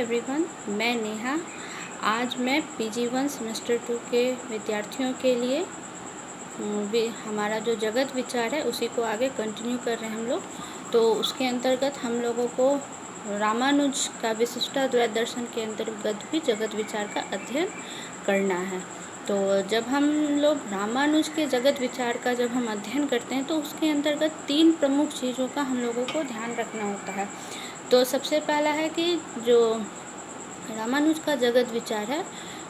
Everyone, मैं नेहा। आज मैं PG1 सेमेस्टर 2 के विद्यार्थियों के लिए हमारा जो जगत विचार है उसी को आगे कंटिन्यू कर रहे हैं हम लोग। तो उसके अंतर्गत हम लोगों को रामानुज का विशिष्टाद्वैत दर्शन के अंतर्गत भी जगत विचार का अध्ययन करना है। तो जब हम लोग रामानुज के जगत विचार का जब हम अध्ययन करते हैं तो उसके अंतर्गत 3 प्रमुख चीज़ों का हम लोगों को ध्यान रखना होता है। तो सबसे पहला है कि जो रामानुज का जगत विचार है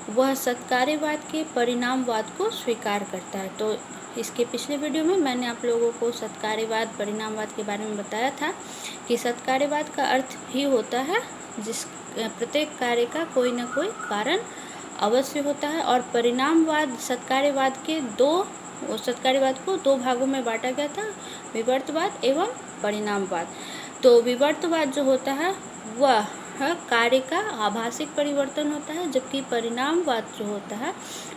वह सत्कार्यवाद के परिणामवाद को स्वीकार करता है। तो इसके पिछले वीडियो में मैंने आप लोगों को सत्कार्यवाद परिणामवाद के बारे में बताया था कि सत्कार्यवाद का अर्थ ही होता है जिस प्रत्येक कार्य का कोई ना कोई कारण अवश्य होता है, और परिणामवाद सत्कार्यवाद को 2 भागों में बांटा गया था, विवर्तवाद एवं परिणामवाद। तो विवर्तवाद जो होता है वह कार्य का आभासिक परिवर्तन होता है, जबकि परिणामवाद जो होता है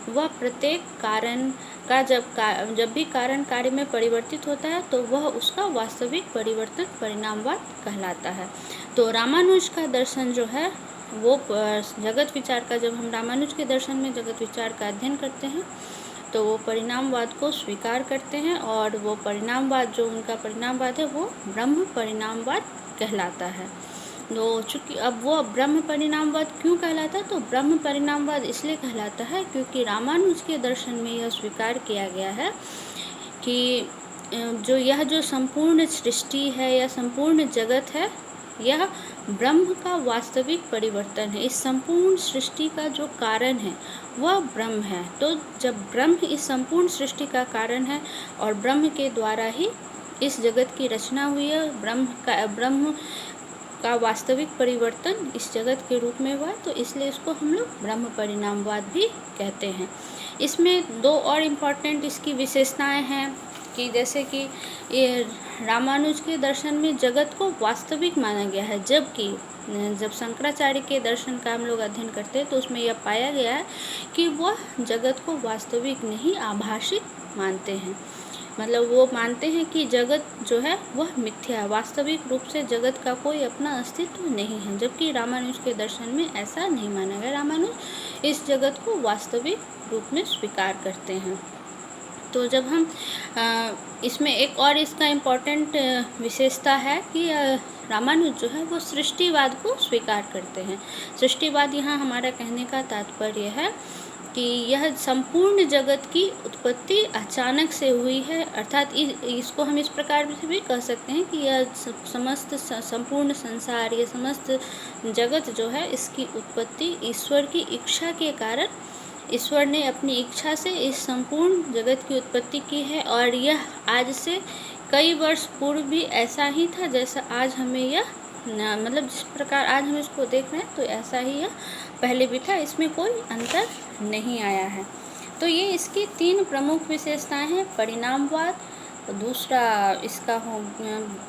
वह प्रत्येक कारण का जब भी कारण कार्य में परिवर्तित होता है तो वह उसका वास्तविक परिवर्तन परिणामवाद कहलाता है। तो रामानुज का दर्शन जो है वो जगत विचार का, जब हम रामानुज के दर्शन में जगत विचार का अध्ययन करते हैं तो वो परिणामवाद को स्वीकार करते हैं, और वो परिणामवाद जो उनका परिणामवाद है वो ब्रह्म परिणामवाद कहलाता है। तो चूँकि अब वो ब्रह्म परिणामवाद क्यों कहलाता है, तो ब्रह्म परिणामवाद इसलिए कहलाता है क्योंकि रामानुज के दर्शन में यह स्वीकार किया गया है कि जो संपूर्ण सृष्टि है या संपूर्ण जगत है यह ब्रह्म का वास्तविक परिवर्तन है। इस संपूर्ण सृष्टि का जो कारण है वह ब्रह्म है। तो जब ब्रह्म इस संपूर्ण सृष्टि का कारण है और ब्रह्म के द्वारा ही इस जगत की रचना हुई है, ब्रह्म का वास्तविक परिवर्तन इस जगत के रूप में हुआ, तो इसलिए इसको हम लोग ब्रह्म परिणामवाद भी कहते हैं। इसमें 2 और इम्पॉर्टेंट इसकी विशेषताएं हैं कि जैसे कि ये रामानुज के दर्शन में जगत को वास्तविक माना गया है, जबकि जब शंकराचार्य के दर्शन का हम लोग अध्ययन करते हैं तो उसमें यह पाया गया है कि वह जगत को वास्तविक नहीं आभाषिक मानते हैं। मतलब वो मानते हैं कि जगत जो है वह मिथ्या है, वास्तविक रूप से जगत का कोई अपना अस्तित्व नहीं है, जबकि रामानुज के दर्शन में ऐसा नहीं माना गया। रामानुज इस जगत को वास्तविक रूप में स्वीकार करते हैं। तो जब हम इसमें एक और इसका इम्पॉर्टेंट विशेषता है कि रामानुज जो है वो सृष्टिवाद को स्वीकार करते हैं। सृष्टिवाद यहाँ हमारा कहने का तात्पर्य है कि यह संपूर्ण जगत की उत्पत्ति अचानक से हुई है, अर्थात इसको हम इस प्रकार से भी कह सकते हैं कि यह संपूर्ण संसार, ये समस्त जगत जो है इसकी उत्पत्ति ईश्वर की इच्छा के कारण, ईश्वर ने अपनी इच्छा से इस संपूर्ण जगत की उत्पत्ति की है, और यह आज से कई वर्ष पूर्व भी ऐसा ही था जैसा आज हमें यह मतलब जिस प्रकार आज हम इसको देख रहे हैं तो ऐसा ही यह पहले भी था, इसमें कोई अंतर नहीं आया है। तो ये इसकी 3 प्रमुख विशेषताएं हैं। परिणामवाद, दूसरा इसका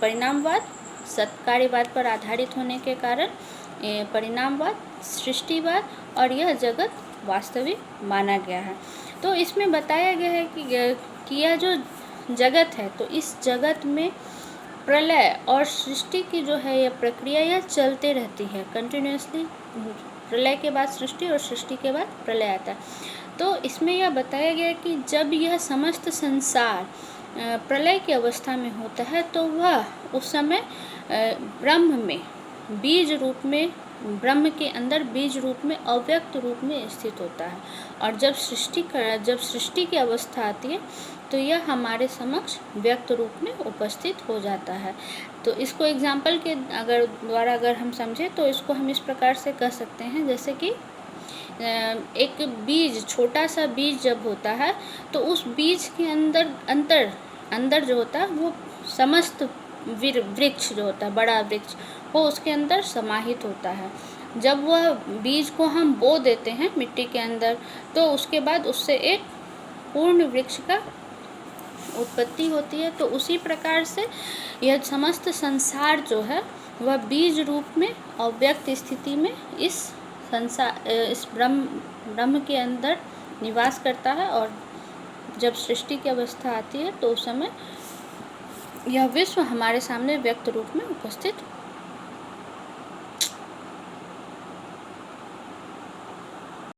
परिणामवाद सत्कार्यवाद पर आधारित होने के कारण परिणामवाद, सृष्टिवाद, और यह जगत वास्तविक माना गया है। तो इसमें बताया गया है कि यह जो जगत है तो इस जगत में प्रलय और सृष्टि की जो है यह प्रक्रिया यह चलते रहती है कंटिन्यूसली। प्रलय के बाद सृष्टि और सृष्टि के बाद प्रलय आता है। तो इसमें यह बताया गया कि जब यह समस्त संसार प्रलय की अवस्था में होता है तो वह उस समय ब्रह्म में बीज रूप में, ब्रह्म के अंदर बीज रूप में अव्यक्त रूप में स्थित होता है, और जब सृष्टि की अवस्था आती है तो यह हमारे समक्ष व्यक्त रूप में उपस्थित हो जाता है। तो इसको एग्जाम्पल के द्वारा अगर हम समझें तो इसको हम इस प्रकार से कह सकते हैं, जैसे कि एक बीज, छोटा सा बीज जब होता है तो उस बीज के अंदर जो होता है वो समस्त वृक्ष जो होता है, बड़ा वृक्ष, वो उसके अंदर समाहित होता है। जब वह बीज को हम बो देते हैं मिट्टी के अंदर तो उसके बाद उससे एक पूर्ण वृक्ष का उत्पत्ति होती है। तो उसी प्रकार से यह समस्त संसार जो है वह बीज रूप में अव्यक्त स्थिति में इस ब्रह्म के अंदर निवास करता है, और जब सृष्टि की अवस्था आती है तो उस समय यह विश्व हमारे सामने व्यक्त रूप में उपस्थित